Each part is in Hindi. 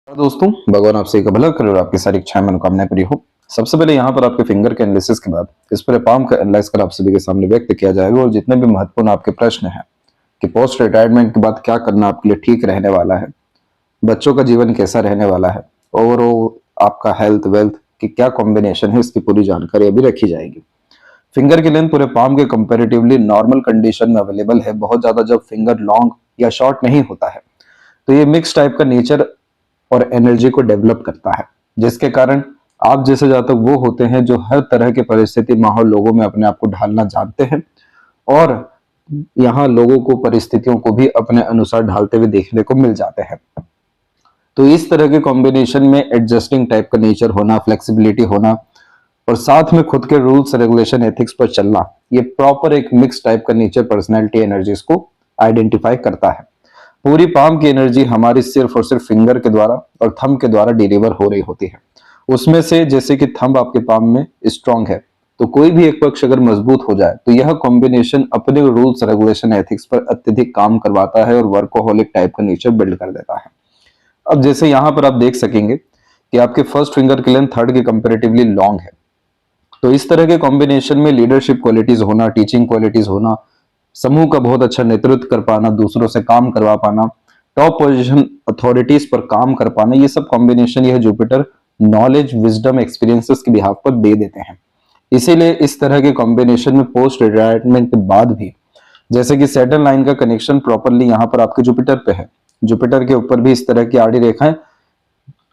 दोस्तों, भगवान आपसे का भला करे और आपकी सारी इच्छाएं मनोकामनाएं पूरी हो। सबसे पहले यहाँ पर आपके फिंगर के एनालिसिस के बाद इस पूरे पाम का एनालाइज कर आप सभी के सामने व्यक्त किया जाएगा और जितने भी महत्वपूर्ण आपके प्रश्न हैं कि पोस्ट रिटायरमेंट के बाद क्या करना आपके लिए ठीक रहने वाला है, बच्चों का जीवन कैसा रहने वाला है, ओवरऑल आपका हेल्थ वेल्थ की क्या कॉम्बिनेशन है, इसकी पूरी जानकारी अभी रखी जाएगी। फिंगर की लेंथ पूरे पाम के कंपेरेटिवली नॉर्मल कंडीशन में अवेलेबल है। बहुत ज्यादा जब फिंगर लॉन्ग या शॉर्ट नहीं होता है तो ये मिक्स टाइप का नेचर और एनर्जी को डेवलप करता है, जिसके कारण आप जैसे जातक वो होते हैं जो हर तरह के परिस्थिति माहौल लोगों में अपने आप को ढालना जानते हैं और यहाँ लोगों को परिस्थितियों को भी अपने अनुसार ढालते हुए देखने को मिल जाते हैं। तो इस तरह के कॉम्बिनेशन में एडजस्टिंग टाइप का नेचर होना, फ्लेक्सिबिलिटी होना और साथ में खुद के रूल्स रेगुलेशन एथिक्स पर चलना, ये प्रॉपर एक मिक्स टाइप का नेचर पर्सनैलिटी एनर्जीज को आइडेंटिफाई करता है। पूरी पाम की एनर्जी हमारी सिर्फ और सिर्फ फिंगर के द्वारा और थंब के द्वारा डिलीवर हो रही होती है। उसमें से जैसे कि थंब आपके पाम में स्ट्रांग है तो कोई भी एक पक्ष अगर मजबूत हो जाए तो यह कॉम्बिनेशन अपने रूल्स रेगुलेशन एथिक्स पर अत्यधिक काम करवाता है और वर्कोहोलिक टाइप का नेचर बिल्ड कर देता है। अब जैसे यहाँ पर आप देख सकेंगे कि आपके फर्स्ट फिंगर की लेंथ थर्ड के कंपेरेटिवली लॉन्ग है, तो इस तरह के कॉम्बिनेशन में लीडरशिप क्वालिटीज होना, टीचिंग क्वालिटीज होना, समूह का बहुत अच्छा नेतृत्व कर पाना, दूसरों से काम करवा पाना, टॉप पोजीशन अथॉरिटीज पर काम कर पाना, ये सब कॉम्बिनेशन यह जुपिटर नॉलेज विजडम एक्सपीरियंसेस के बिहाफ पर दे देते हैं। इसीलिए इस तरह के कॉम्बिनेशन में पोस्ट रिटायरमेंट के बाद भी जैसे कि सैटर्न लाइन का कनेक्शन प्रॉपरली यहाँ पर आपके जुपिटर पे है, जुपिटर के ऊपर भी इस तरह की आड़ी रेखाएं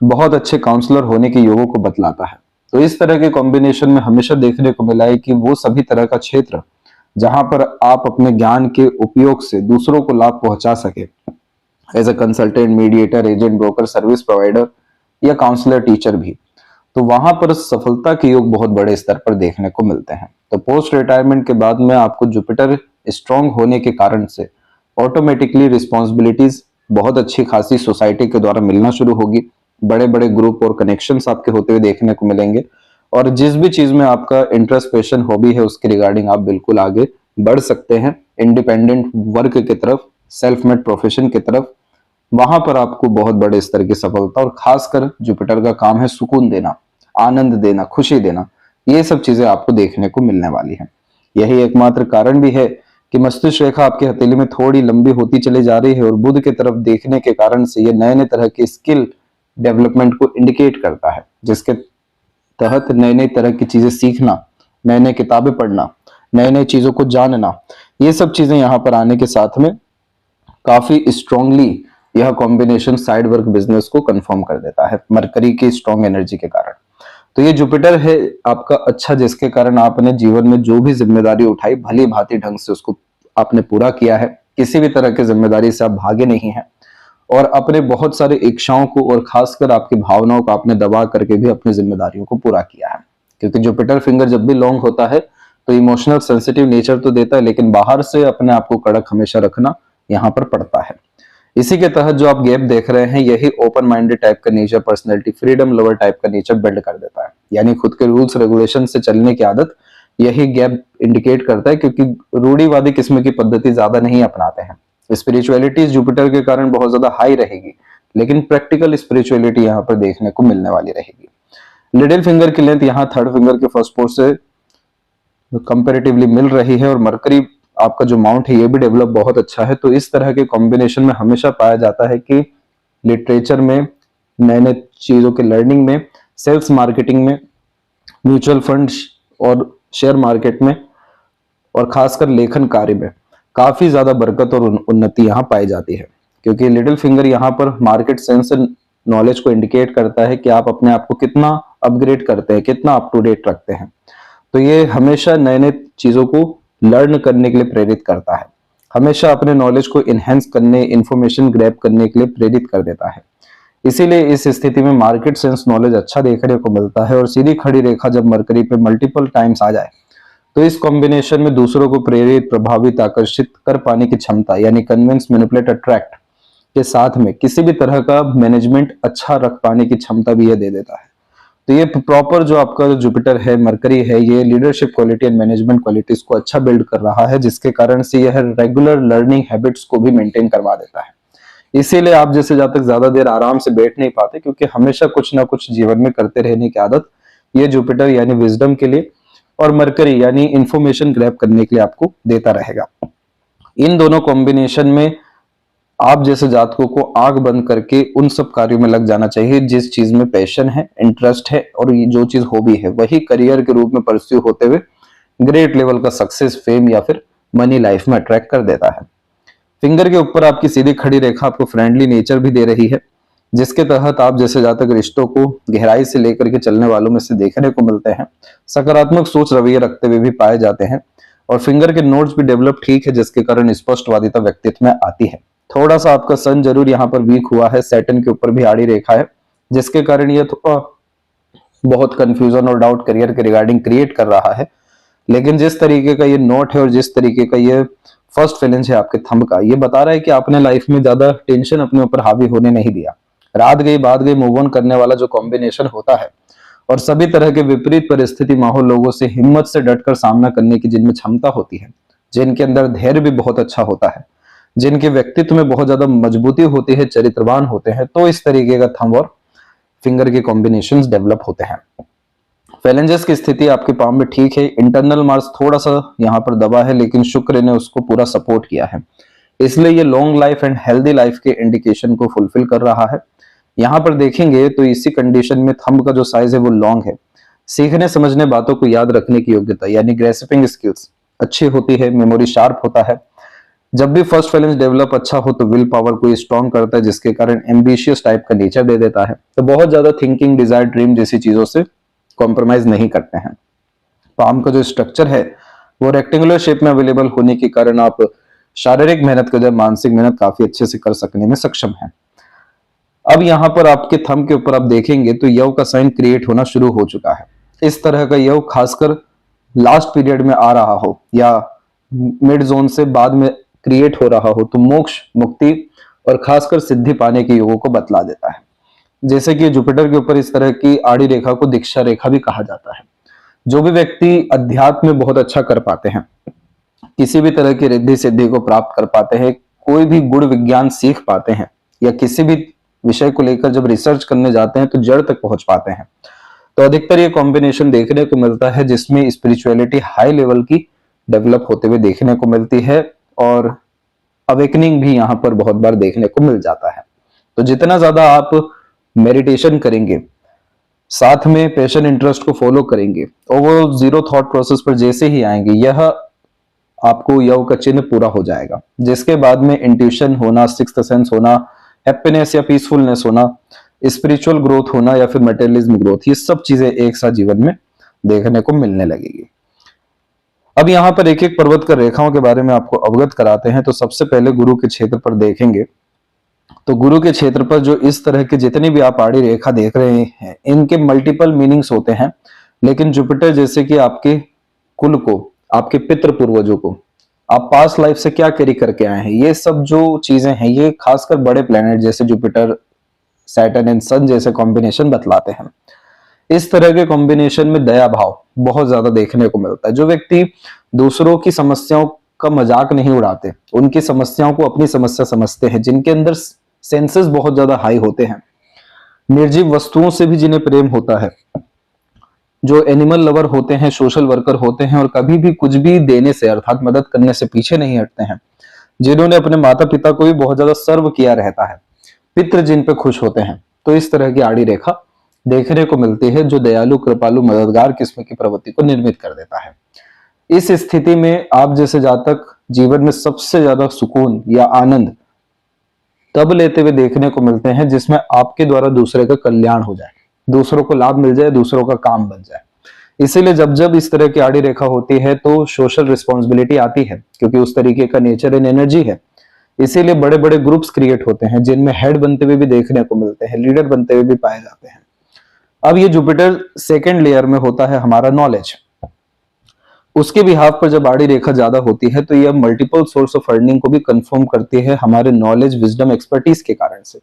बहुत अच्छे काउंसलर होने के योगों को बतलाता है। तो इस तरह के कॉम्बिनेशन में हमेशा देखने को मिला है कि वो सभी तरह का क्षेत्र जहां पर आप अपने ज्ञान के उपयोग से दूसरों को लाभ पहुंचा सके, as a consultant, mediator, agent, broker, service provider या काउंसलर, टीचर भी, तो वहां पर सफलता के योग बहुत बड़े स्तर पर देखने को मिलते हैं। तो पोस्ट रिटायरमेंट के बाद में आपको जुपिटर स्ट्रांग होने के कारण से ऑटोमेटिकली रिस्पॉन्सिबिलिटीज बहुत अच्छी खासी सोसाइटी के द्वारा मिलना शुरू होगी, बड़े बड़े ग्रुप और कनेक्शंस आपके होते हुए देखने को मिलेंगे और जिस भी चीज में आपका इंटरेस्ट, पैशन, हॉबी है उसके रिगार्डिंग आप बिल्कुल आगे बढ़ सकते हैं इंडिपेंडेंट वर्क की तरफ, सेल्फ मेड प्रोफेशन की तरफ। वहां पर आपको बहुत बड़े स्तर की सफलता और खासकर जुपिटर का काम है सुकून देना, आनंद देना, खुशी देना, ये सब चीजें आपको देखने को मिलने वाली है। यही एकमात्र कारण भी है कि मस्तिष्क रेखा आपके हथेली में थोड़ी लंबी होती चली जा रही है और बुध की तरफ देखने के कारण से ये नए नए तरह के स्किल डेवलपमेंट को इंडिकेट करता है, जिसके तहत नई नई तरह की चीजें सीखना, नए नए किताबें पढ़ना, नए नए चीजों को जानना, ये सब चीजें यहाँ पर आने के साथ में काफी स्ट्रांगली यह कॉम्बिनेशन साइड वर्क बिजनेस को कंफर्म कर देता है मरकरी की स्ट्रांग एनर्जी के कारण। तो ये जुपिटर है आपका अच्छा, जिसके कारण आपने जीवन में जो भी जिम्मेदारी उठाई भली भांति ढंग से उसको आपने पूरा किया है, किसी भी तरह की जिम्मेदारी से आप भागे नहीं है और अपने बहुत सारे इच्छाओं को और खासकर आपकी भावनाओं को आपने दबा करके भी अपनी जिम्मेदारियों को पूरा किया है। क्योंकि जुपिटर फिंगर जब भी लॉन्ग होता है तो इमोशनल सेंसिटिव नेचर तो देता है, लेकिन बाहर से अपने आप को कड़क हमेशा रखना यहाँ पर पड़ता है। इसी के तहत जो आप गैप देख रहे हैं यही ओपन माइंडेड टाइप का nature, personality, freedom lover type का नेचर बिल्ड कर देता है। यानी खुद के रूल्स रेगुलेशन से चलने की आदत यही गैप इंडिकेट करता है, क्योंकि रूढ़िवादी किस्म की पद्धति ज्यादा नहीं अपनाते हैं। स्पिरिचुअलिटी जुपिटर के कारण बहुत ज्यादा हाई रहेगी, लेकिन प्रैक्टिकल स्पिरिचुअलिटी यहाँ पर देखने को मिलने वाली रहेगी। लिटिल फिंगर की लेंथ यहाँ थर्ड फिंगर के फर्स्ट पोर्ट से कंपेरेटिवली मिल रही है और मरकरी आपका जो माउंट है ये भी डेवलप बहुत अच्छा है। तो इस तरह के कॉम्बिनेशन में हमेशा पाया जाता है कि लिटरेचर में, नए नए चीजों के लर्निंग में, सेल्स मार्केटिंग में, म्यूचुअल फंड और शेयर मार्केट में और खासकर लेखन कार्य में काफी ज्यादा बरकत और उन्नति यहाँ पाई जाती है। क्योंकि लिटिल फिंगर यहाँ पर मार्केट सेंस नॉलेज को इंडिकेट करता है कि आप अपने आप को कितना अपग्रेड करते हैं, कितना अप टू डेट रखते हैं। तो ये हमेशा नए नए चीजों को लर्न करने के लिए प्रेरित करता है, हमेशा अपने नॉलेज को इनहेंस करने, इंफॉर्मेशन ग्रैब करने के लिए प्रेरित कर देता है। इसीलिए इस स्थिति में मार्केट सेंस नॉलेज अच्छा देखने को मिलता है और सीधी खड़ी रेखा जब मरकरी पे मल्टीपल टाइम्स आ जाए तो इस कॉम्बिनेशन में दूसरों को प्रेरित, प्रभावित, आकर्षित कर पाने की क्षमता, यानी कन्विंस, मैनिपुलेट, अट्रैक्ट के साथ में किसी भी तरह का मैनेजमेंट अच्छा रख पाने की क्षमता भी यह दे देता है। तो ये प्रॉपर जो आपका जुपिटर है, मरकरी है, ये leadership quality and management qualities को अच्छा बिल्ड कर रहा है, जिसके कारण से यह रेगुलर लर्निंग हैबिट्स को भी मेंटेन करवा देता है। इसीलिए आप जैसे जातक ज्यादा देर आराम से बैठ नहीं पाते, क्योंकि हमेशा कुछ ना कुछ जीवन में करते रहने की आदत ये जुपिटर यानी विजडम के लिए और मरकरी यानी इंफॉर्मेशन ग्रैब करने के लिए आपको देता रहेगा। इन दोनों कॉम्बिनेशन में आप जैसे जातकों को आंख बंद करके उन सब कार्यों में लग जाना चाहिए जिस चीज में पैशन है, इंटरेस्ट है और ये जो चीज हॉबी है वही करियर के रूप में परस्यू होते हुए ग्रेट लेवल का सक्सेस, फेम या फिर मनी लाइफ में अट्रैक्ट कर देता है। फिंगर के ऊपर आपकी सीधी खड़ी रेखा आपको फ्रेंडली नेचर भी दे रही है, जिसके तहत आप जैसे जातक रिश्तों को गहराई से लेकर के चलने वालों में से देखने को मिलते हैं। सकारात्मक सोच रवैया रखते हुए भी पाए जाते हैं और फिंगर के नोड्स भी डेवलप ठीक है, जिसके कारण स्पष्टवादिता व्यक्तित्व में आती है। थोड़ा सा आपका सन जरूर यहाँ पर वीक हुआ है, सैटर्न के ऊपर भी आड़ी रेखा है, जिसके कारण ये बहुत कंफ्यूजन और डाउट करियर के रिगार्डिंग क्रिएट कर रहा है। लेकिन जिस तरीके का ये नोट है और जिस तरीके का ये फर्स्ट फैलेंज है आपके थंब का, ये बता रहा है कि आपने लाइफ में ज्यादा टेंशन अपने ऊपर हावी होने नहीं दिया। रात गई बात गई मूव ऑन करने वाला जो कॉम्बिनेशन होता है और सभी तरह के विपरीत परिस्थिति माहौल लोगों से हिम्मत से डटकर सामना करने की जिनमें क्षमता होती है, जिनके अंदर धैर्य भी बहुत अच्छा होता है, जिनके व्यक्तित्व में बहुत ज्यादा मजबूती होती है, चरित्रवान होते हैं, तो इस तरीके का थंब और फिंगर के कॉम्बिनेशंस डेवलप होते हैं। फैलेंजेस की स्थिति आपके पाम में ठीक है। इंटरनल मार्स थोड़ा सा यहाँ पर दबा है, लेकिन शुक्र ने उसको पूरा सपोर्ट किया है, इसलिए ये long life and healthy life के इंडिकेशन को फुलफिल कर रहा है। यहाँ पर देखेंगे तो इसी कंडीशन में थंब का जो साइज है वो लॉन्ग है। सीखने समझने बातों को याद रखने की योग्यता यानी ग्रेस्पिंग स्किल्स अच्छी होती है, मेमोरी शार्प होता है। जब भी फर्स्ट फैलेंज डेवलप अच्छा हो तो विल पावर को स्ट्रॉन्ग करता है, जिसके कारण एम्बिशियस टाइप का नेचर दे देता है। तो बहुत ज्यादा थिंकिंग, डिजायर, ड्रीम जैसी चीजों से कॉम्प्रोमाइज नहीं करते हैं। पाम का जो स्ट्रक्चर है वो रेक्टेंगुलर शेप में अवेलेबल होने के कारण आप शारीरिक मेहनत के बजाय मानसिक मेहनत काफी अच्छे से कर सकने में सक्षम है। अब यहाँ पर आपके थंब के ऊपर आप देखेंगे तो यव का साइन क्रिएट होना शुरू हो चुका है। इस तरह का यव खासकर लास्ट पीरियड में आ रहा हो या मिड जोन से बाद में क्रिएट हो रहा हो तो मोक्ष, मुक्ति और खासकर सिद्धि पाने के योगों को बतला देता है। जैसे कि जुपिटर के ऊपर इस तरह की आड़ी रेखा को दीक्षा रेखा भी कहा जाता है। जो भी व्यक्ति अध्यात्म में बहुत अच्छा कर पाते हैं, किसी भी तरह की रिद्धि सिद्धि को प्राप्त कर पाते हैं, कोई भी गुण विज्ञान सीख पाते हैं या किसी भी विषय को लेकर जब रिसर्च करने जाते हैं तो जड़ तक पहुंच पाते हैं, तो अधिकतर ये कॉम्बिनेशन देखने को मिलता है जिसमें स्पिरिचुअलिटी हाई लेवल की डेवलप होते हुए देखने को मिलती है और अवेकनिंग भी यहाँ पर बहुत बार देखने को मिल जाता है। तो जितना ज्यादा आप मेडिटेशन करेंगे, साथ में पैशन इंटरेस्ट को फॉलो करेंगे और वो जीरो थॉट प्रोसेस पर जैसे ही आएंगे, यह आपको यव का चिन्ह पूरा हो जाएगा, जिसके बाद में इंट्यूशन होना, सिक्स्थ सेंस होना, हैप्पीनेस या पीसफुलनेस होना, स्पिरिचुअल ग्रोथ होना या फिर मटेरियलिज्म ग्रोथ, ये सब चीजें एक साथ जीवन में देखने को मिलने लगेगी। अब यहाँ पर एक एक पर्वत कर रेखाओं के बारे में आपको अवगत कराते हैं। तो सबसे पहले गुरु के क्षेत्र पर देखेंगे तो गुरु के क्षेत्र पर जो इस तरह के जितनी भी आप आड़ी रेखा देख रहे हैं, इनके मल्टीपल मीनिंग्स होते हैं, लेकिन जुपिटर जैसे कि आपके कुल को, आपके पितृ पूर्वजों को, आप पास्ट लाइफ से क्या कैरी करके आए हैं, ये सब जो चीजें हैं ये खासकर बड़े प्लेनेट जैसे जुपिटर, सैटर्न एंड सन जैसे कॉम्बिनेशन बतलाते हैं। इस तरह के कॉम्बिनेशन में दया भाव बहुत ज्यादा देखने को मिलता है। जो व्यक्ति दूसरों की समस्याओं का मजाक नहीं उड़ाते, उनकी समस्याओं को अपनी समस्या समझते हैं, जिनके अंदर सेंसेस बहुत ज्यादा हाई होते हैं, निर्जीव वस्तुओं से भी जिन्हें प्रेम होता है, जो एनिमल लवर होते हैं, सोशल वर्कर होते हैं और कभी भी कुछ भी देने से अर्थात मदद करने से पीछे नहीं हटते हैं, जिन्होंने अपने माता पिता को भी बहुत ज्यादा सर्व किया रहता है, पितृ जिन पे खुश होते हैं, तो इस तरह की आड़ी रेखा देखने को मिलती है जो दयालु, कृपालु, मददगार किस्म की प्रवृत्ति को निर्मित कर देता है। इस स्थिति में आप जैसे जातक जीवन में सबसे ज्यादा सुकून या आनंद तब लेते हुए देखने को मिलते हैं जिसमें आपके द्वारा दूसरे का कल्याण हो जाए, दूसरों को लाभ मिल जाए, दूसरों का काम बन जाए। इसीलिए जब जब इस तरह की आड़ी रेखा होती है तो सोशल रिस्पॉन्सिबिलिटी आती है, क्योंकि उस तरीके का नेचर एंड एनर्जी है। इसीलिए बड़े बड़े ग्रुप्स क्रिएट होते हैं जिनमें हेड बनते हुए भी देखने को मिलते हैं, लीडर बनते हुए भी पाए जाते हैं। अब ये जुपिटर सेकेंड लेयर में होता है हमारा नॉलेज। उसके बिहाफ पर जब आड़ी रेखा ज्यादा होती है तो यह मल्टीपल सोर्स ऑफ अर्निंग को भी कंफर्म करती है हमारे नॉलेज, विजडम, एक्सपर्टीज के कारण से।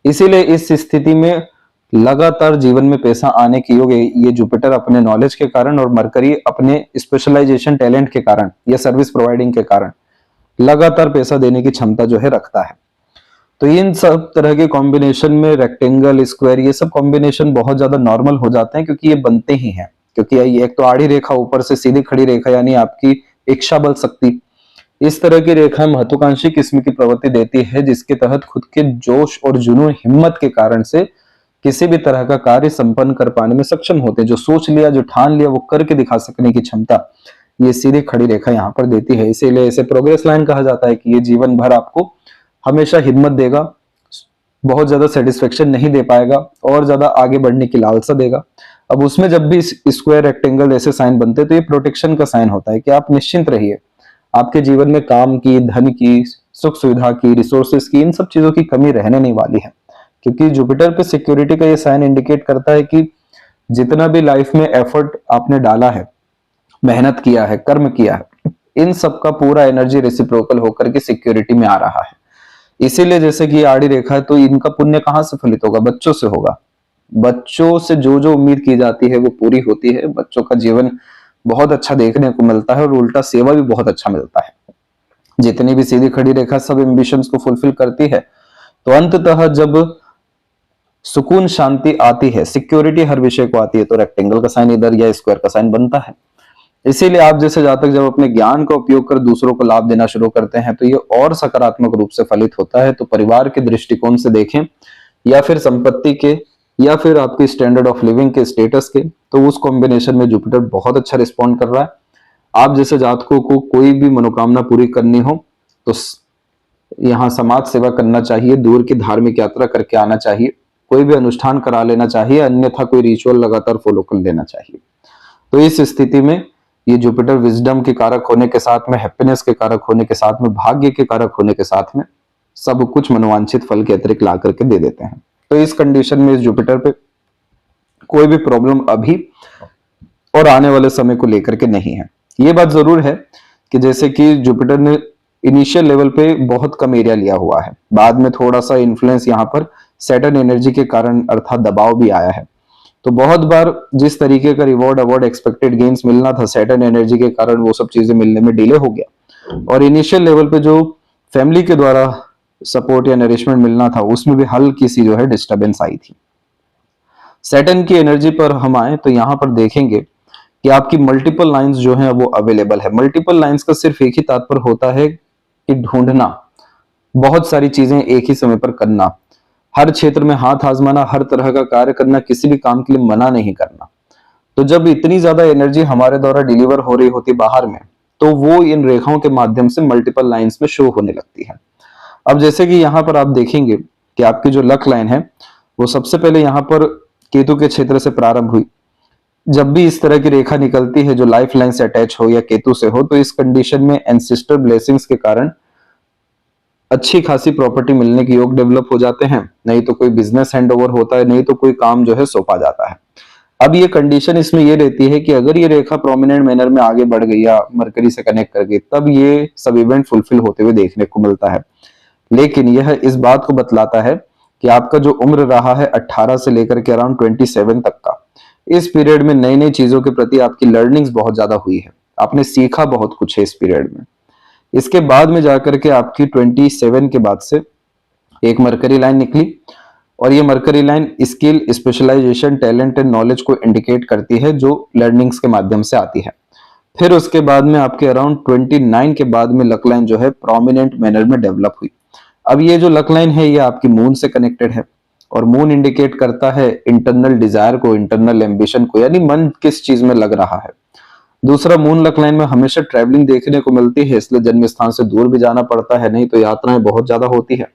इसीलिए इस स्थिति में लगातार जीवन में पैसा आने की योग ये जुपिटर अपने नॉलेज के कारण और मरकरी अपने स्पेशलाइजेशन टैलेंट के कारण या सर्विस प्रोवाइडिंग के कारण लगातार पैसा देने की क्षमता जो है रखता है। तो इन सब तरह के कॉम्बिनेशन में रेक्टेंगल, स्क्वायर, ये सब कॉम्बिनेशन बहुत ज्यादा नॉर्मल हो जाते हैं, क्योंकि ये बनते ही हैं। क्योंकि ये एक तो आड़ी रेखा, ऊपर से सीधी खड़ी रेखा, यानी आपकी इच्छा बल शक्ति, इस तरह की रेखा महत्वाकांक्षी किस्म की प्रवृत्ति देती है, जिसके तहत खुद के जोश और जुनून, हिम्मत के कारण से किसी भी तरह का कार्य संपन्न कर पाने में सक्षम होते हैं। जो सोच लिया, जो ठान लिया, वो करके दिखा सकने की क्षमता ये सीधी खड़ी रेखा यहाँ पर देती है। इसीलिए इसे प्रोग्रेस लाइन कहा जाता है कि ये जीवन भर आपको हमेशा हिम्मत देगा, बहुत ज्यादा सेटिस्फेक्शन नहीं दे पाएगा और ज्यादा आगे बढ़ने की लालसा देगा। अब उसमें जब भी स्क्वायर, रेक्टेंगल ऐसे साइन बनते हैं तो ये प्रोटेक्शन का साइन होता है कि आप निश्चिंत रहिए, आपके जीवन में काम की, धन की, सुख सुविधा की, रिसोर्सेस की, इन सब चीजों की कमी रहने नहीं वाली है। क्योंकि जुपिटर पे सिक्योरिटी का ये साइन इंडिकेट करता है कि जितना भी लाइफ में एफर्ट आपने डाला है, मेहनत किया है, कर्म किया है, इन सब का पूरा एनर्जी रेसिप्रोकल होकर के सिक्योरिटी में आ रहा है। इसीलिए जैसे कि आड़ी रेखा है, तो इनका पुण्य कहां से फलित होगा? बच्चों से होगा। बच्चों से जो जो उम्मीद की जाती है वो पूरी होती है। बच्चों का जीवन बहुत अच्छा देखने को मिलता है और उल्टा सेवा भी बहुत अच्छा मिलता है। जितनी भी सीधी खड़ी रेखा सब एम्बिशंस को फुलफिल करती है, तो अंततः जब सुकून, शांति आती है, सिक्योरिटी हर विषय को आती है, तो रेक्टेंगल का साइन इधर या स्क्वायर का साइन बनता है। इसीलिए आप जैसे जातक जब अपने ज्ञान का उपयोग कर दूसरों को लाभ देना शुरू करते हैं, तो ये और सकारात्मक रूप से फलित होता है। तो परिवार के दृष्टिकोण से देखें, या फिर संपत्ति के, या फिर आपके स्टैंडर्ड ऑफ लिविंग के, स्टेटस के, तो उस कॉम्बिनेशन में जुपिटर बहुत अच्छा रिस्पॉन्ड कर रहा है। आप जैसे जातकों को कोई भी मनोकामना पूरी करनी हो तो यहाँ समाज सेवा करना चाहिए, दूर की धार्मिक यात्रा करके आना चाहिए, कोई भी अनुष्ठान करा लेना चाहिए, अन्यथा कोई रिचुअल लगातार फॉलो कर लेना चाहिए। तो इस स्थिति में ये जुपिटर विजडम के कारक होने के साथ में, हैप्पीनेस के कारक होने के साथ में, भाग्य के कारक होने के साथ में, सब कुछ मनोवांछित फल के अतिरिक्त ला करके दे देते हैं। तो इस कंडीशन में इस जुपिटर पे कोई भी प्रॉब्लम अभी और आने वाले समय को लेकर के नहीं है। ये बात जरूर है कि जैसे कि जुपिटर ने इनिशियल लेवल पे बहुत कम एरिया लिया हुआ है, बाद में थोड़ा सा इन्फ्लुएंस यहाँ पर सैटर्न एनर्जी के कारण अर्थात दबाव भी आया है। तो बहुत बार जिस तरीके का रिवॉर्ड, अवार्ड, एक्सपेक्टेड गेन्स मिलना था, सैटर्न एनर्जी के कारण वो सब चीजें मिलने में डिले हो गया, और इनिशियल लेवल पे जो फैमिली के द्वारा सपोर्ट या नरिशमेंट मिलना था, उसमें भी हल्की सी जो है डिस्टर्बेंस आई थी। सैटर्न की एनर्जी पर हम आए तो यहाँ पर देखेंगे कि आपकी मल्टीपल लाइंस जो है वो अवेलेबल है। मल्टीपल लाइंस का सिर्फ एक ही तात्पर्य होता है कि ढूंढना, बहुत सारी चीजें एक ही समय पर करना, हर क्षेत्र में हाथ आजमाना, हर तरह का कार्य करना, किसी भी काम के लिए मना नहीं करना। तो जब इतनी ज्यादा एनर्जी हमारे द्वारा डिलीवर हो रही होती बाहर में, तो वो इन रेखाओं के माध्यम से मल्टीपल लाइंस में शो होने लगती है। अब जैसे कि यहाँ पर आप देखेंगे कि आपकी जो लक लाइन है वो सबसे पहले यहाँ पर केतु के क्षेत्र से प्रारंभ हुई। जब भी इस तरह की रेखा निकलती है जो लाइफ लाइन से अटैच हो या केतु से हो, तो इस कंडीशन में एंसेस्टर ब्लेसिंग्स के कारण अच्छी खासी प्रॉपर्टी मिलने के योग डेवलप हो जाते हैं, नहीं तो कोई बिजनेस हैंडओवर होता है, नहीं तो कोई काम जो है सौंपा जाता है। अब ये कंडीशन इसमें ये रहती है कि अगर ये रेखा प्रोमिनेंट मैनर में आगे बढ़ गई या मरकरी से कनेक्ट कर गई, तब ये सब इवेंट फुलफिल होते हुए देखने को मिलता है। लेकिन यह इस बात को बतलाता है कि आपका जो उम्र रहा है 18 से लेकर के अराउंड 27 तक का, इस पीरियड में नई नई चीजों के प्रति आपकी लर्निंग्स बहुत ज्यादा हुई है, आपने सीखा बहुत कुछ है इस पीरियड में। इसके बाद में जाकर के आपकी 27 के बाद से एक मरकरी लाइन निकली, और ये mercury line skill, specialisation, talent and knowledge को इंडिकेट करती है, जो लर्निंग्स के माध्यम से आती है। फिर उसके बाद में आपके अराउंड 29 के बाद में लक लाइन जो है प्रोमिनेंट मैनर में डेवलप हुई। अब ये जो लक लाइन है ये आपकी मून से कनेक्टेड है, और मून इंडिकेट करता है इंटरनल डिजायर को, इंटरनल एम्बिशन को, यानी मन किस चीज में लग रहा है। दूसरा, मून लक लाइन में हमेशा ट्रैवलिंग देखने को मिलती है, इसलिए जन्म स्थान से दूर भी जाना पड़ता है, नहीं तो यात्राएं बहुत ज्यादा होती है।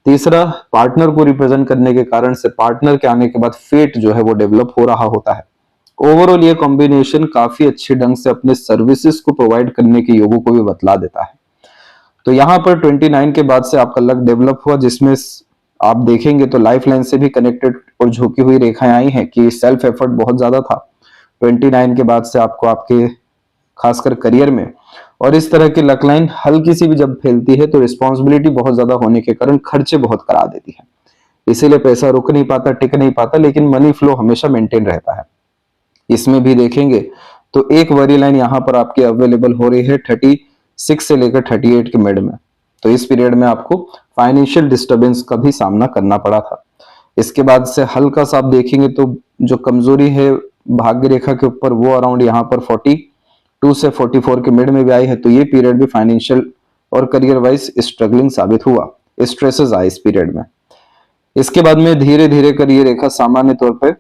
तीसरा, पार्टनर को रिप्रेजेंट करने के कारण से पार्टनर के आने के बाद फेट जो है वो डेवलप हो रहा होता है। ओवरऑल ये कॉम्बिनेशन काफी अच्छे ढंग से अपने सर्विसेज को प्रोवाइड करने के योगों को भी बतला देता है। तो यहाँ पर 29 के बाद से आपका लक डेवलप हुआ, जिसमें आप देखेंगे तो लाइफ लाइन से भी कनेक्टेड और झुकी हुई रेखाएं आई हैं कि सेल्फ एफर्ट बहुत ज्यादा था 29 के बाद से आपको, आपके खासकर करियर में। और इस तरह की लक लाइन हल्की सी भी जब फैलती है तो रिस्पॉन्सिबिलिटी बहुत ज्यादा होने के कारण खर्चे बहुत करा देती है, इसीलिए पैसा रुक नहीं पाता, टिक नहीं पाता, लेकिन मनी फ्लो हमेशा मेंटेन रहता है। इसमें भी देखेंगे तो एक वरी लाइन यहाँ पर आपकी अवेलेबल हो रही है 36 से लेकर 38 के मिड में। तो इस पीरियड में आपको फाइनेंशियल डिस्टर्बेंस का भी सामना करना पड़ा था। इसके बाद से हल्का सा आप देखेंगे तो जो कमजोरी है भाग्य रेखा के ऊपर वो अराउंड यहाँ पर 42 से 44 के मिड में भी आई है। तो ये पीरियड भी फाइनेंशियल और करियर वाइज स्ट्रगलिंग साबित हुआ, स्ट्रेसेस आए इस पीरियड में। इसके बाद में धीरे धीरे कर ये रेखा सामान्य तौर पर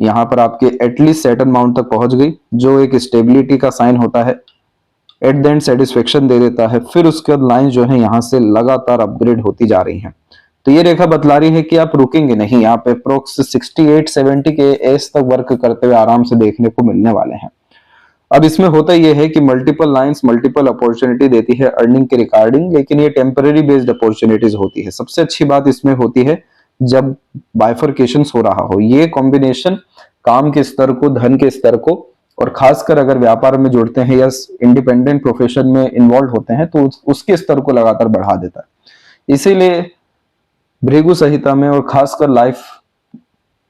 यहाँ पर आपके एटलीस्ट सेटन माउंट तक पहुंच गई, जो एक स्टेबिलिटी का साइन होता है, एट द एंड सेटिस्फेक्शन दे देता है। फिर उसके बाद लाइन जो है यहाँ से लगातार अपग्रेड होती जा रही है। तो ये रेखा बतला रही है कि आप रुकेंगे नहीं, आप अप्रोक्स 68-70 के एज तक वर्क करते हुए आराम से देखने को मिलने वाले हैं। अब इसमें होता यह है कि मल्टीपल लाइंस मल्टीपल अपॉर्चुनिटी देती है अर्निंग के रिगार्डिंग, लेकिन ये टेम्पररी बेस्ड अपॉर्चुनिटीज होती है। सबसे अच्छी बात इसमें होती है जब बाइफरकेशन हो रहा हो, ये कॉम्बिनेशन काम के स्तर को, धन के स्तर को, और खासकर अगर व्यापार में जुड़ते हैं या इंडिपेंडेंट प्रोफेशन में इन्वॉल्व होते हैं तो उसके स्तर को लगातार बढ़ा देता है। इसीलिए भृगु संहिता में और खासकर लाइफ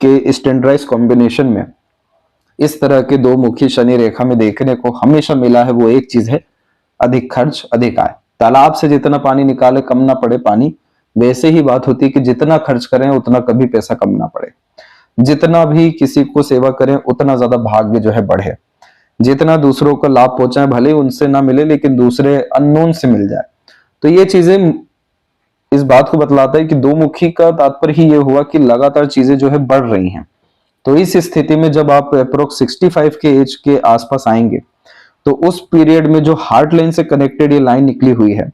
के स्टैंडर्डाइज कॉम्बिनेशन में इस तरह के दो मुखी शनि रेखा में देखने को हमेशा मिला है, वो एक चीज है अधिक खर्च अधिक आय। तालाब से जितना पानी निकाले कम ना पड़े पानी, वैसे ही बात होती है कि जितना खर्च करें उतना कभी पैसा कम ना पड़े, जितना भी किसी को सेवा करें उतना ज्यादा भाग्य जो है बढ़े, जितना दूसरों को लाभ पहुंचाए भले उनसे ना मिले लेकिन दूसरे अननोन से मिल जाए। तो ये चीजें इस बात को बतलाता है कि दो मुखी का तात्पर्य ही ये हुआ कि लगातार चीजें जो है बढ़ रही हैं। तो इस स्थिति में जब आप अप्रोक्स 65 के एज के आसपास आएंगे तो उस पीरियड में जो हार्ट लाइन से कनेक्टेड ये लाइन निकली हुई है,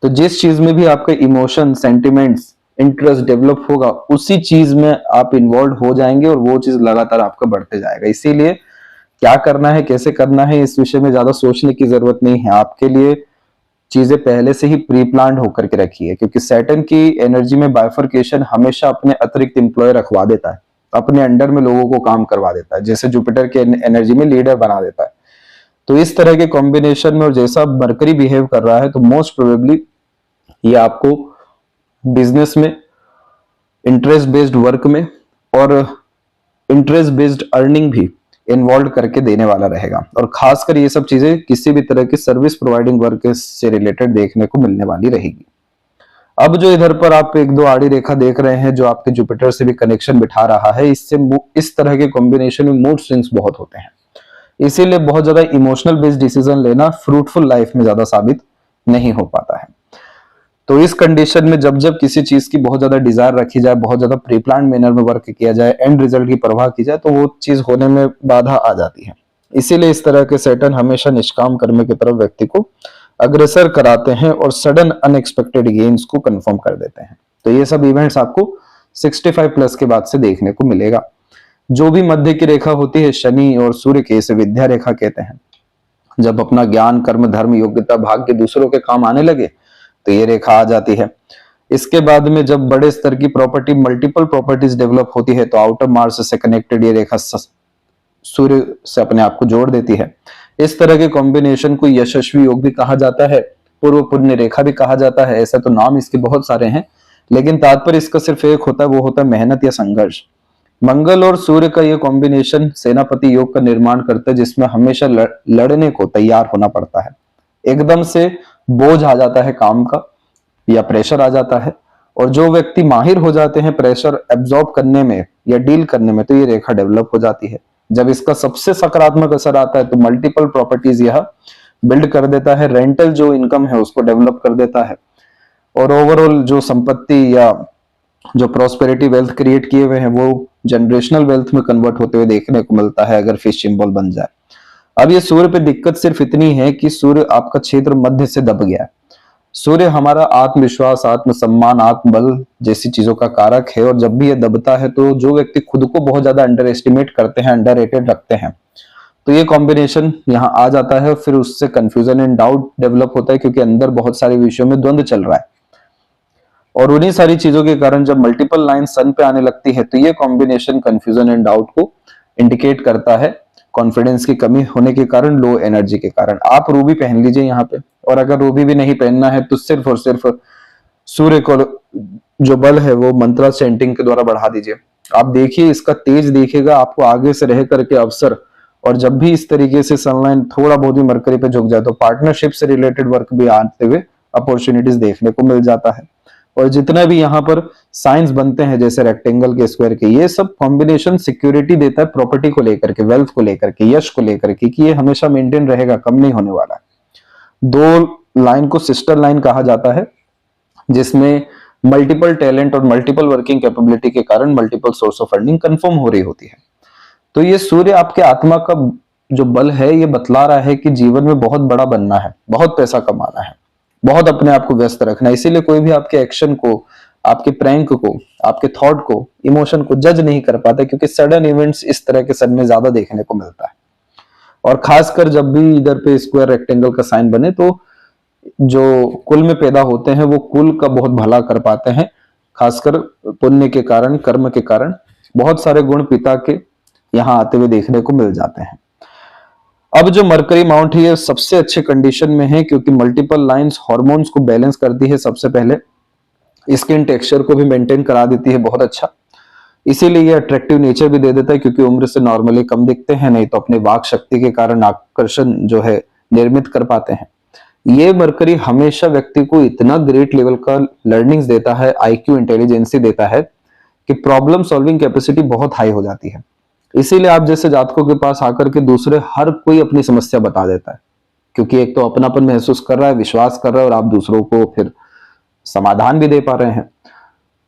तो जिस चीज में भी आपका इमोशन, सेंटिमेंट्स, इंटरेस्ट डेवलप होगा उसी चीज में आप इन्वॉल्व हो जाएंगे और वो चीज लगातार आपका बढ़ते जाएगा। इसीलिए क्या करना है, कैसे करना है, इस विषय में ज्यादा सोचने की जरूरत नहीं है। आपके लिए चीजें पहले से ही प्री प्लान्ड होकर के रखी है, क्योंकि सैटर्न की एनर्जी में बाइफरकेशन हमेशा अपने अतिरिक्त एम्प्लॉय रखवा देता है, अपने अंडर में लोगों को काम करवा देता है, जैसे जुपिटर के एनर्जी में लीडर बना देता है। तो इस तरह के कॉम्बिनेशन में और जैसा मरकरी बिहेव कर रहा है तो मोस्ट प्रोबेबली ये आपको बिजनेस में, इंटरेस्ट बेस्ड वर्क में और इंटरेस्ट बेस्ड अर्निंग भी इन्वॉल्व करके देने वाला रहेगा। और खासकर ये सब चीजें किसी भी तरह की सर्विस प्रोवाइडिंग वर्क से रिलेटेड देखने को मिलने वाली रहेगी। अब जो इधर पर आप एक दो आड़ी रेखा देख रहे हैं जो आपके जुपिटर से भी कनेक्शन बिठा रहा है, इससे इस तरह के कॉम्बिनेशन में मूड स्विंग्स बहुत होते हैं। इसीलिए बहुत ज्यादा इमोशनल बेस्ड डिसीजन लेना फ्रूटफुल लाइफ में ज्यादा साबित नहीं हो पाता है। तो इस कंडीशन में जब जब किसी चीज की बहुत ज्यादा डिजायर रखी जाए, बहुत ज्यादा प्री प्लान मैनर में वर्क किया जाए, एंड रिजल्ट की परवाह की जाए, तो वो चीज होने में बाधा आ जाती है। इसीलिए इस तरह के सैटर्न हमेशा निष्काम कर्म की तरफ व्यक्ति को अग्रसर कराते हैं और सडन अनएक्सपेक्टेड गेन्स को कंफर्म कर देते हैं। तो ये सब इवेंट्स आपको 65 प्लस के बाद से देखने को मिलेगा। जो भी मध्य की रेखा होती है शनि और सूर्य के, इसे विद्या रेखा कहते हैं। जब अपना ज्ञान, कर्म, धर्म, योग्यता, भाग्य दूसरों के काम आने लगे तो ये रेखा आ जाती है। इसके बाद में जब बड़े स्तर की प्रॉपर्टी, मल्टीपल प्रॉपर्टीज डेवलप होती है तो आउटर मार्स से कनेक्टेड ये रेखा सूर्य से अपने आप को जोड़ देती है। इस तरह के कॉम्बिनेशन को यशस्वी योग भी कहा जाता है, पूर्व पुण्य रेखा भी कहा जाता है। ऐसा तो नाम इसके बहुत सारे हैं, लेकिन तात्पर्य इसका सिर्फ एक होता है, वो होता है मेहनत या संघर्ष। मंगल और सूर्य का ये कॉम्बिनेशन सेनापति योग का निर्माण करता है, जिसमें हमेशा लड़ने को तैयार होना पड़ता है। एकदम से बोझ आ जाता है काम का या प्रेशर आ जाता है, और जो व्यक्ति माहिर हो जाते हैं प्रेशर एब्जॉर्ब करने में या डील करने में, तो ये रेखा डेवलप हो जाती है। जब इसका सबसे सकारात्मक असर आता है तो मल्टीपल प्रॉपर्टीज यह बिल्ड कर देता है, रेंटल जो इनकम है उसको डेवलप कर देता है, और ओवरऑल जो संपत्ति या जो प्रॉस्पेरिटी वेल्थ क्रिएट किए हुए हैं वो जनरेशनल वेल्थ में कन्वर्ट होते हुए देखने को मिलता है अगर फिश सिंबल बन जाए। अब ये सूर्य पे दिक्कत सिर्फ इतनी है कि सूर्य आपका क्षेत्र मध्य से दब गया है। सूर्य हमारा आत्मविश्वास, आत्मसम्मान, आत्मबल जैसी चीजों का कारक है, और जब भी ये दबता है तो जो व्यक्ति खुद को बहुत ज्यादा अंडर एस्टिमेट करते हैं, अंडर रेटेड रखते हैं, तो ये कॉम्बिनेशन यहाँ आ जाता है। फिर उससे कंफ्यूजन एंड डाउट डेवलप होता है, क्योंकि अंदर बहुत सारे विषयों में द्वंद्व चल रहा है, और उन्हीं सारी चीजों के कारण जब मल्टीपल लाइन सन पे आने लगती है तो ये कॉम्बिनेशन कंफ्यूजन एंड डाउट को इंडिकेट करता है। कॉन्फिडेंस की कमी होने के कारण, लो एनर्जी के कारण। आप रूबी पहन लीजिए यहाँ पे, और अगर रूबी भी नहीं पहनना है तो सिर्फ और सिर्फ सूर्य को जो बल है वो मंत्रा चैंटिंग के द्वारा बढ़ा दीजिए। आप देखिए इसका तेज दिखेगा आपको आगे से रह करके अवसर। और जब भी इस तरीके से सनलाइन थोड़ा बहुत भी मरकरी पे झुक जाए तो पार्टनरशिप से रिलेटेड वर्क भी आते हुए अपॉर्चुनिटीज देखने को मिल जाता है। और जितना भी यहाँ पर साइंस बनते हैं जैसे रेक्टेंगल के, स्क्वायर के, ये सब कॉम्बिनेशन सिक्योरिटी देता है प्रॉपर्टी को लेकर के, वेल्थ को लेकर के, यश को लेकर के, कि ये हमेशा मेंटेन रहेगा, कम नहीं होने वाला। दो लाइन को सिस्टर लाइन कहा जाता है, जिसमें मल्टीपल टैलेंट और मल्टीपल वर्किंग कैपेबिलिटी के कारण multiple source of earning confirm हो रही होती है। तो ये सूर्य आपके आत्मा का जो बल है ये बतला रहा है कि जीवन में बहुत बड़ा बनना है, बहुत पैसा कमाना है, बहुत अपने आप को व्यस्त रखना है। इसीलिए कोई भी आपके एक्शन को, आपके प्रैंक को, आपके थॉट को, इमोशन को जज नहीं कर पाता, क्योंकि सडन इवेंट्स इस तरह के सन में ज्यादा देखने को मिलता है। और खासकर जब भी इधर पे स्क्वायर रेक्टेंगल का साइन बने तो जो कुल में पैदा होते हैं वो कुल का बहुत भला कर पाते हैं, खासकर पुण्य के कारण, कर्म के कारण बहुत सारे गुण पिता के यहाँ आते हुए देखने को मिल जाते हैं। अब जो मरकरी माउंट है ये सबसे अच्छे कंडीशन में है, क्योंकि मल्टीपल लाइंस हार्मोन्स को बैलेंस करती है, सबसे पहले स्किन टेक्सचर को भी मेंटेन करा देती है बहुत अच्छा। इसीलिए ये अट्रैक्टिव नेचर भी दे देता है, क्योंकि उम्र से नॉर्मली कम दिखते हैं, नहीं तो अपने वाक शक्ति के कारण आकर्षण जो है निर्मित कर पाते हैं। ये मरकरी हमेशा व्यक्ति को इतना ग्रेट लेवल का लर्निंग्स देता है, आईक्यू इंटेलिजेंसी देता है, कि प्रॉब्लम सॉल्विंग कैपेसिटी बहुत हाई हो जाती है। इसीलिए आप जैसे जातकों के पास आकर के दूसरे हर कोई अपनी समस्या बता देता है, क्योंकि एक तो अपनापन महसूस कर रहा है, विश्वास कर रहा है, और आप दूसरों को फिर समाधान भी दे पा रहे हैं।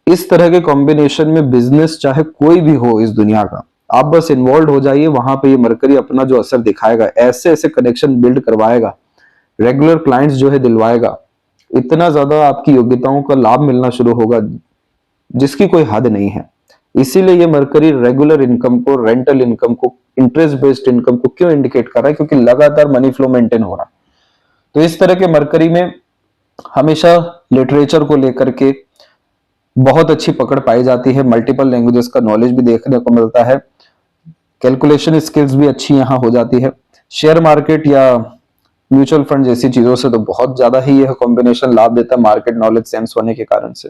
इस तरह के कॉम्बिनेशन में बिजनेस चाहे कोई भी हो इस दुनिया का, आप बस इन्वॉल्व हो जाइए, वहां पे ये मरकरी अपना जो असर दिखाएगा, ऐसे ऐसे कनेक्शन बिल्ड करवाएगा, रेगुलर क्लाइंट्स जो है दिलवाएगा, इतना ज्यादा आपकी योग्यताओं का लाभ मिलना शुरू होगा जिसकी कोई हद नहीं है। इसीलिए ये मरकरी रेगुलर इनकम को, रेंटल इनकम को, इंटरेस्ट बेस्ड इनकम को क्यों इंडिकेट कर रहा है, क्योंकि लगातार मनी फ्लो मेंटेन हो रहा। तो इस तरह के मरकरी में हमेशा लिटरेचर को लेकर के बहुत अच्छी पकड़ पाई जाती है, मल्टीपल लैंग्वेजेस का नॉलेज भी देखने को मिलता है, कैलकुलेशन स्किल्स भी अच्छी यहाँ हो जाती है। शेयर मार्केट या म्यूचुअल फंड जैसी चीजों से तो बहुत ज्यादा ही यह कॉम्बिनेशन लाभ देता है, मार्केट नॉलेज सेंस होने के कारण से।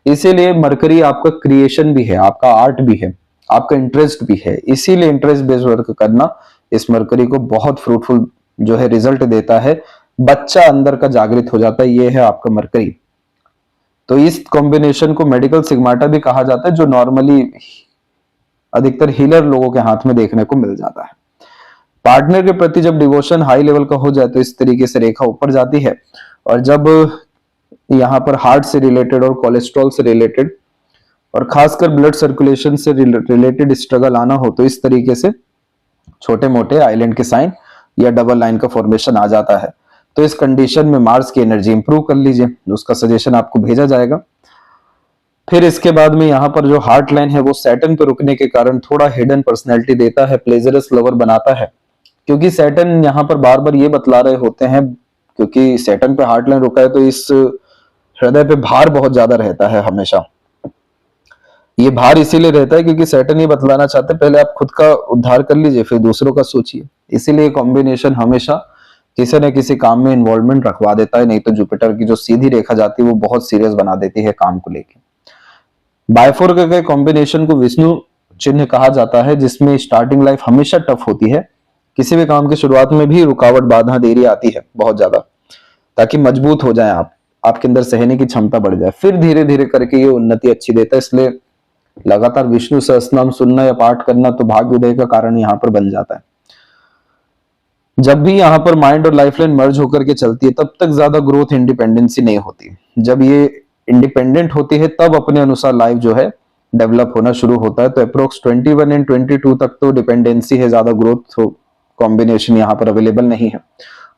इसीलिए मरकरी आपका क्रिएशन भी है, आपका आर्ट भी है, आपका इंटरेस्ट भी है। इसीलिए इंटरेस्ट बेस्ड वर्क करना इस मरकरी को बहुत फ्रूटफुल जो है रिजल्ट देता है, बच्चा अंदर का जागृत हो जाता है, ये है आपका मरकरी। तो इस कॉम्बिनेशन को मेडिकल सिग्माटा भी कहा जाता है, जो नॉर्मली अधिकतर हीलर लोगों के हाथ में देखने को मिल जाता है। पार्टनर के प्रति जब डिवोशन हाई लेवल का हो जाए तो इस तरीके से रेखा ऊपर जाती है, और जब यहाँ पर हार्ट से रिलेटेड और कोलेस्ट्रॉल से रिलेटेड और खासकर ब्लड सर्कुलेशन से रिलेटेड स्ट्रगल आना हो तो इस तरीके से छोटे मोटे आइलैंड के साइन या डबल लाइन का फॉर्मेशन आ जाता है। तो इस कंडीशन में मार्स की एनर्जी इंप्रूव कर लीजिए, उसका सजेशन आपको भेजा जाएगा। फिर इसके बाद में यहाँ पर जो हार्ट लाइन है वो सैटर्न पे रुकने के कारण थोड़ा हिडन पर्सनैलिटी देता है, प्लेजरस लवर बनाता है, क्योंकि सैटर्न यहाँ पर बार बार ये बतला रहे होते हैं, क्योंकि सैटर्न पे हार्ट लाइन रुका है तो इस हृदय पे भार बहुत ज्यादा रहता है हमेशा। ये भार इसीलिए रहता है क्योंकि सैटर्न ये बतलाना चाहते हैं पहले आप खुद का उद्धार कर लीजिए फिर दूसरों का सोचिए। इसीलिए कॉम्बिनेशन हमेशा किसी न किसी काम में इन्वॉल्वमेंट रखवा देता है, नहीं तो जुपिटर की जो सीधी रेखा जाती है वो बहुत सीरियस बना देती है काम को लेके। बायफोर के कॉम्बिनेशन को विष्णु चिन्ह कहा जाता है, जिसमें स्टार्टिंग लाइफ हमेशा टफ होती है, किसी भी काम की शुरुआत में भी रुकावट, बाधा, देरी आती है बहुत ज्यादा, ताकि मजबूत हो जाए आप, आपके अंदर सहने की क्षमता बढ़ जाए, फिर धीरे धीरे करके ये उन्नति अच्छी देता है। इसलिए लगातार विष्णु सहस्त्रनाम सुनना या पाठ करना तो भाग्योदय का कारण यहाँ पर बन जाता है। जब भी यहाँ पर माइंड और लाइफलाइन मर्ज होकर के चलती है तब तक ज्यादा ग्रोथ इंडिपेंडेंसी नहीं होती। जब ये इंडिपेंडेंट होती है तब अपने अनुसार लाइफ जो है डेवलप होना शुरू होता है। तो अप्रोक्स 21 एंड 22 तक तो डिपेंडेंसी है, ज्यादा ग्रोथ कॉम्बिनेशन यहाँ पर अवेलेबल नहीं है।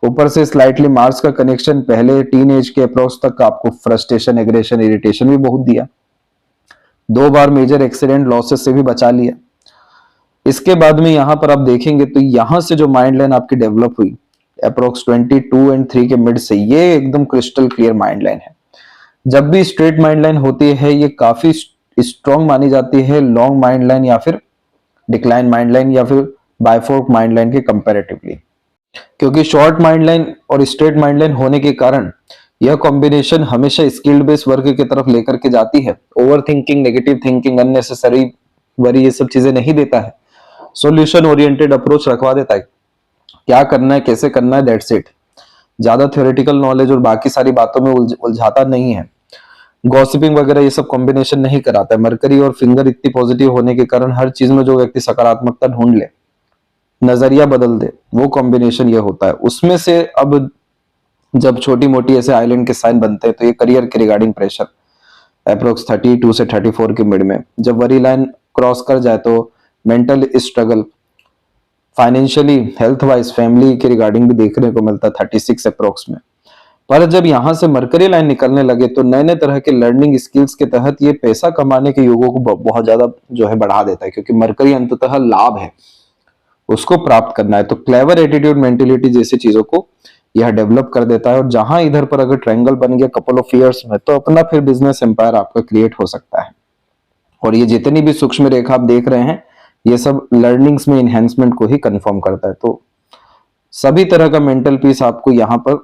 ऊपर से स्लाइटली मार्स का कनेक्शन पहले टीन एज के अप्रोच तक आपको फ्रस्ट्रेशन, एग्रेशन, इरिटेशन भी बहुत दिया, 2 बार मेजर एक्सीडेंट लॉसेस से भी बचा लिया। इसके बाद में यहाँ पर आप देखेंगे तो यहाँ से जो माइंड लाइन आपकी डेवलप हुई अप्रोक्स 22 एंड 3 के मिड से, ये एकदम क्रिस्टल क्लियर माइंड लाइन है। जब भी स्ट्रेट माइंड लाइन होती है ये काफी स्ट्रॉन्ग मानी जाती है लॉन्ग माइंड लाइन या फिर डिक्लाइन माइंड लाइन या फिर बायफोर्क माइंड लाइन के कंपैरेटिवली, क्योंकि शॉर्ट माइंड लाइन और स्ट्रेट माइंड लाइन होने के कारण यह कॉम्बिनेशन हमेशा स्किल्ड बेस्ड वर्क की तरफ लेकर के जाती है। Over thinking, negative thinking, unnecessary worry, ये सब चीजें नहीं देता है। सॉल्यूशन ओरिएंटेड अप्रोच रखवा देता है, क्या करना है, कैसे करना है, दैट्स इट। ज्यादा थ्योरेटिकल नॉलेज और बाकी सारी बातों में उलझाता नहीं है, गॉसिपिंग वगैरह ये सब कॉम्बिनेशन नहीं कराता है। मरकरी और फिंगर इतनी पॉजिटिव होने के कारण हर चीज में जो व्यक्ति सकारात्मकता ढूंढ ले, नजरिया बदल दे, वो कॉम्बिनेशन ये होता है। उसमें से अब जब छोटी मोटी ऐसे आइलैंड के साइन बनते हैं तो ये करियर के रिगार्डिंग प्रेशर अप्रोक्स 32 से 34 के मिड में जब वरी लाइन क्रॉस कर जाए तो mental struggle, financially, health wise, family के रिगार्डिंग भी देखने को मिलता है 36 अप्रोक्स में। पर जब यहां से मरकरी लाइन निकलने लगे तो नए नए तरह के लर्निंग स्किल्स के तहत ये पैसा कमाने के योगों को बहुत ज्यादा जो है बढ़ा देता है, क्योंकि मरकरी अंततः लाभ है, उसको प्राप्त करना है। तो क्लेवर एटीट्यूड, मेंटेलिटी जैसी चीजों को यह डेवलप कर देता है। और जहां इधर पर अगर ट्रायंगल बन गया कपल ऑफ ईयर्स में तो अपना फिर बिजनेस एम्पायर आपका क्रिएट हो सकता है। और ये जितनी भी सूक्ष्म रेखा आप देख रहे हैं ये सब लर्निंग्स में इनहेंसमेंट को ही कंफर्म करता है। तो सभी तरह का मेंटल पीस आपको यहाँ पर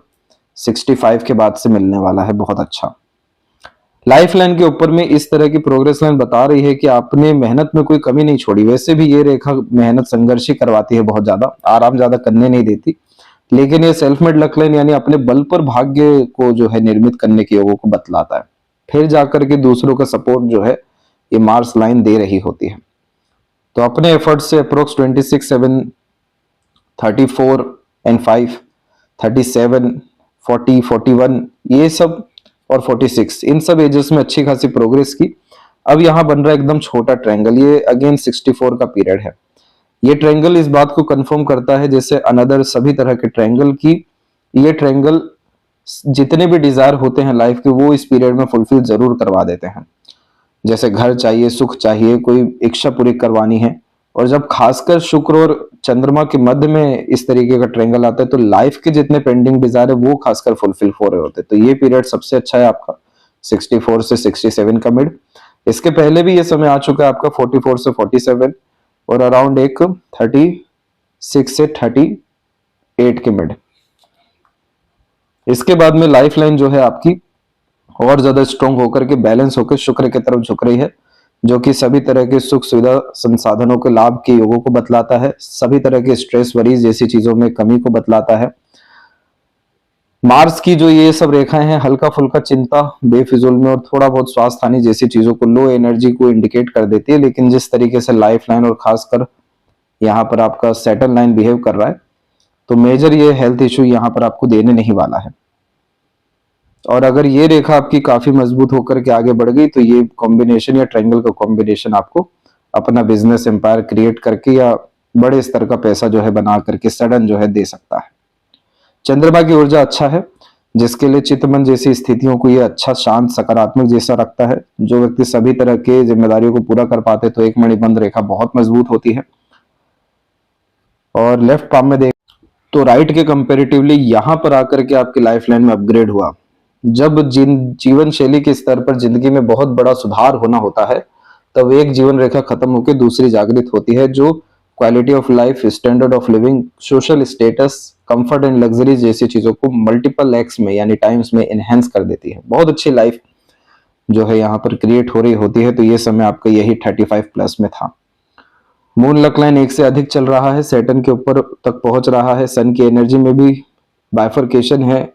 65 के बाद से मिलने वाला है, बहुत अच्छा। लाइफ लाइन के ऊपर में इस तरह की प्रोग्रेस लाइन बता रही है कि आपने मेहनत में कोई कमी नहीं छोड़ी। वैसे भी ये रेखा मेहनत संघर्ष ही करवाती है, बहुत ज्यादा आराम ज्यादा करने नहीं देती, लेकिन ये सेल्फ मेड लक लाइन यानी अपने बल पर भाग्य को जो है निर्मित करने के योगों को बतलाता है। फिर जाकर के दूसरों का सपोर्ट जो है ये मार्स लाइन दे रही होती है। तो अपने एफर्ट से अप्रोक्स 26, 7, 34 एंड 5, 37, 40, 41 ये सब और 46 इन सब एजेस में अच्छी खासी प्रोग्रेस की। अब यहां बन रहा है एकदम छोटा ट्रायंगल, ये अगेन 64 का पीरियड है। ये ट्रायंगल इस बात को कंफर्म करता है जैसे अनदर सभी तरह के ट्रायंगल की ये ट्रायंगल जितने भी डिजायर होते हैं लाइफ के वो इस पीरियड में फुलफिल जरूर करवा देते हैं। जैसे घर चाहिए, सुख चाहिए, कोई इच्छा पूरी करवानी है, और जब खासकर शुक्र और चंद्रमा के मध्य में इस तरीके का ट्रायंगल आता है तो लाइफ के जितने पेंडिंग डिजायर है वो खासकर फुलफिल हो रहे होते हैं। तो ये पीरियड सबसे अच्छा है आपका 64 से 67 का मिड। इसके पहले भी ये समय आ चुका है आपका 44 से 47 और अराउंड एक 36 से 38 के मिड। इसके बाद में लाइफ लाइन जो है आपकी और ज्यादा स्ट्रॉन्ग होकर के बैलेंस होकर शुक्र की तरफ झुक रही है, जो कि सभी तरह के सुख सुविधा संसाधनों के लाभ के योगों को बतलाता है, सभी तरह के स्ट्रेस वरीज जैसी चीजों में कमी को बतलाता है। मार्स की जो ये सब रेखाएं हैं हल्का फुल्का चिंता, बेफिजूल में और थोड़ा बहुत स्वास्थ्य हानि जैसी चीजों को, लो एनर्जी को इंडिकेट कर देती है। लेकिन जिस तरीके से लाइफ लाइन और खासकर यहाँ पर आपका सैटर्न लाइन बिहेव कर रहा है तो मेजर ये हेल्थ इश्यू यहाँ पर आपको देने नहीं वाला है। और अगर ये रेखा आपकी काफी मजबूत होकर के आगे बढ़ गई तो ये कॉम्बिनेशन या ट्रायंगल का कॉम्बिनेशन आपको अपना बिजनेस एम्पायर क्रिएट करके या बड़े स्तर का पैसा जो है बना करके सडन जो है दे सकता है। चंद्रमा की ऊर्जा अच्छा है, जिसके लिए चित्तमन जैसी स्थितियों को ये अच्छा, शांत, सकारात्मक जैसा रखता है। जो व्यक्ति सभी तरह के जिम्मेदारियों को पूरा कर पाते तो एक मणिबंध रेखा बहुत मजबूत होती है। और लेफ्ट पाम में देख तो राइट के कंपेरेटिवली यहाँ पर आकर के आपकी लाइफ लाइन में अपग्रेड हुआ। जब जीवन शैली के स्तर पर जिंदगी में बहुत बड़ा सुधार होना होता है तब एक जीवन रेखा खत्म होकर दूसरी जागृत होती है, जो quality of life, standard of living, social status, comfort and luxury जैसी चीजों को मल्टीपल एक्स में यानी टाइम्स में एनहेंस कर देती है। बहुत अच्छी लाइफ जो है यहाँ पर क्रिएट हो रही होती है। तो ये समय आपका यही 35 प्लस में था। मून लक लाइन 1 से अधिक चल रहा है, सैटर्न के ऊपर तक पहुंच रहा है, सन की एनर्जी में भी बाइफर्केशन है।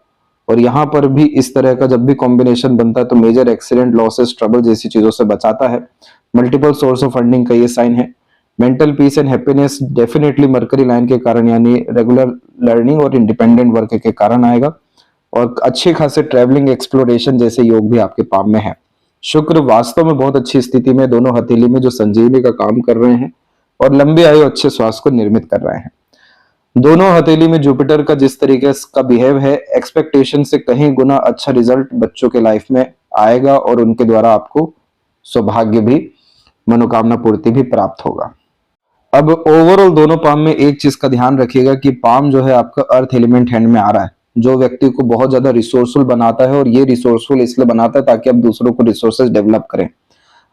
और यहाँ पर भी इस तरह का जब भी कॉम्बिनेशन बनता है तो मेजर एक्सीडेंट, लॉसेस, ट्रबल जैसी चीजों से बचाता है। मल्टीपल सोर्स ऑफ फंडिंग का ये साइन है। Mental peace and happiness definitely mercury line के कारण यानी रेगुलर लर्निंग और इंडिपेंडेंट वर्क के कारण आएगा। और अच्छे खासे ट्रैवलिंग, एक्सप्लोरेशन जैसे योग भी आपके पाम में है। शुक्र वास्तव में बहुत अच्छी स्थिति में दोनों हथेली में जो संजीवनी का काम कर रहे हैं और लंबी आयु, अच्छे स्वास्थ्य को निर्मित कर रहे हैं। दोनों हथेली में जुपिटर का जिस तरीके का बिहेव है, एक्सपेक्टेशन से कहीं गुना अच्छा रिजल्ट बच्चों के लाइफ में आएगा और उनके द्वारा आपको सौभाग्य भी, मनोकामना पूर्ति भी प्राप्त होगा। अब ओवरऑल दोनों पाम में एक चीज का ध्यान रखिएगा कि पाम जो है आपका अर्थ एलिमेंट हैंड में आ रहा है, जो व्यक्ति को बहुत ज्यादा रिसोर्सफुल बनाता है। और ये रिसोर्सफुल इसलिए बनाता है ताकि आप दूसरों को रिसोर्सेज डेवलप करें।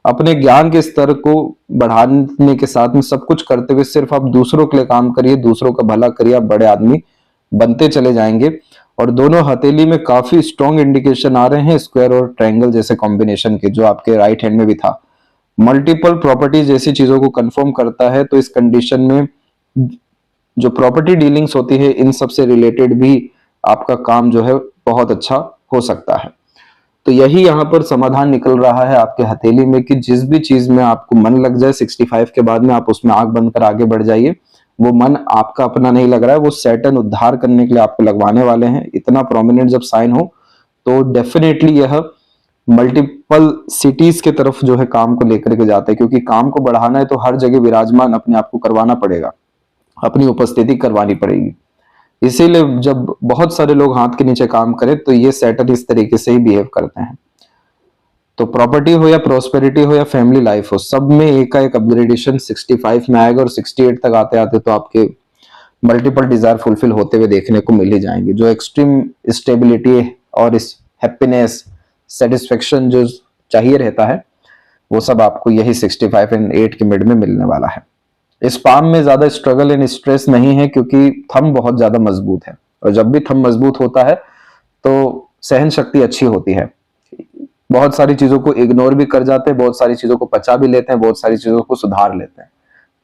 अपने ज्ञान के स्तर को बढ़ाने के साथ में सब कुछ करते हुए सिर्फ आप दूसरों के लिए काम करिए, दूसरों का भला करिए, आप बड़े आदमी बनते चले जाएंगे। और दोनों हथेली में काफी स्ट्रॉन्ग इंडिकेशन आ रहे हैं स्क्वायर और ट्रायंगल जैसे कॉम्बिनेशन के, जो आपके राइट हैंड में भी था। मल्टीपल प्रॉपर्टी जैसी चीजों को कंफर्म करता है। तो इस कंडीशन में जो प्रॉपर्टी डीलिंग्स होती है इन सब से रिलेटेड भी आपका काम जो है बहुत अच्छा हो सकता है। तो यही यहाँ पर समाधान निकल रहा है आपके हथेली में कि जिस भी चीज में आपको मन लग जाए 65 के बाद में, आप उसमें आंख बंद कर आगे बढ़ जाइए। वो मन आपका अपना नहीं लग रहा है, वो सैटर्न उद्धार करने के लिए आपको लगवाने वाले हैं। इतना प्रोमिनेंट जब साइन हो तो डेफिनेटली यह मल्टीपल सिटीज के तरफ जो है काम को लेकर के जाता है, क्योंकि काम को बढ़ाना है तो हर जगह विराजमान अपने आप को करवाना पड़ेगा, अपनी उपस्थिति करवानी पड़ेगी। इसीलिए जब बहुत सारे लोग हाथ के नीचे काम करें तो ये सैटर्न इस तरीके से ही बिहेव करते हैं। तो प्रॉपर्टी हो या प्रोस्पेरिटी हो या फैमिली लाइफ हो, सब में एक का एक अपग्रेडेशन 65 में आएगा और 68 तक आते आते तो आपके मल्टीपल डिजायर फुलफिल होते हुए देखने को मिल ही जाएंगे। जो एक्सट्रीम स्टेबिलिटी और इस हैप्पीनेस सेटिस्फेक्शन जो चाहिए रहता है, वो सब आपको यही 65 एंड 8 के मिड में मिलने वाला है। इस पाम में ज्यादा स्ट्रगल एंड स्ट्रेस नहीं है, क्योंकि थंब बहुत ज्यादा मजबूत है, और जब भी थंब मजबूत होता है तो सहन शक्ति अच्छी होती है। बहुत सारी चीजों को इग्नोर भी कर जाते हैं, बहुत सारी चीजों को पचा भी लेते हैं, बहुत सारी चीजों को सुधार लेते हैं।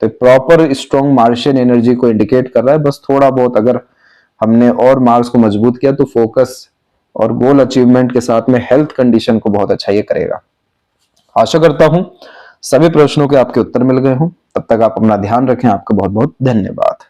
तो प्रॉपर स्ट्रॉन्ग मार्शियन एनर्जी को इंडिकेट कर रहा है। बस थोड़ा बहुत अगर हमने और मार्क्स को मजबूत किया तो फोकस और गोल अचीवमेंट के साथ में हेल्थ कंडीशन को बहुत अच्छा ये करेगा। आशा करता हूं सभी प्रश्नों के आपके उत्तर मिल गए हों। तब तक आप अपना ध्यान रखें। आपका बहुत बहुत धन्यवाद।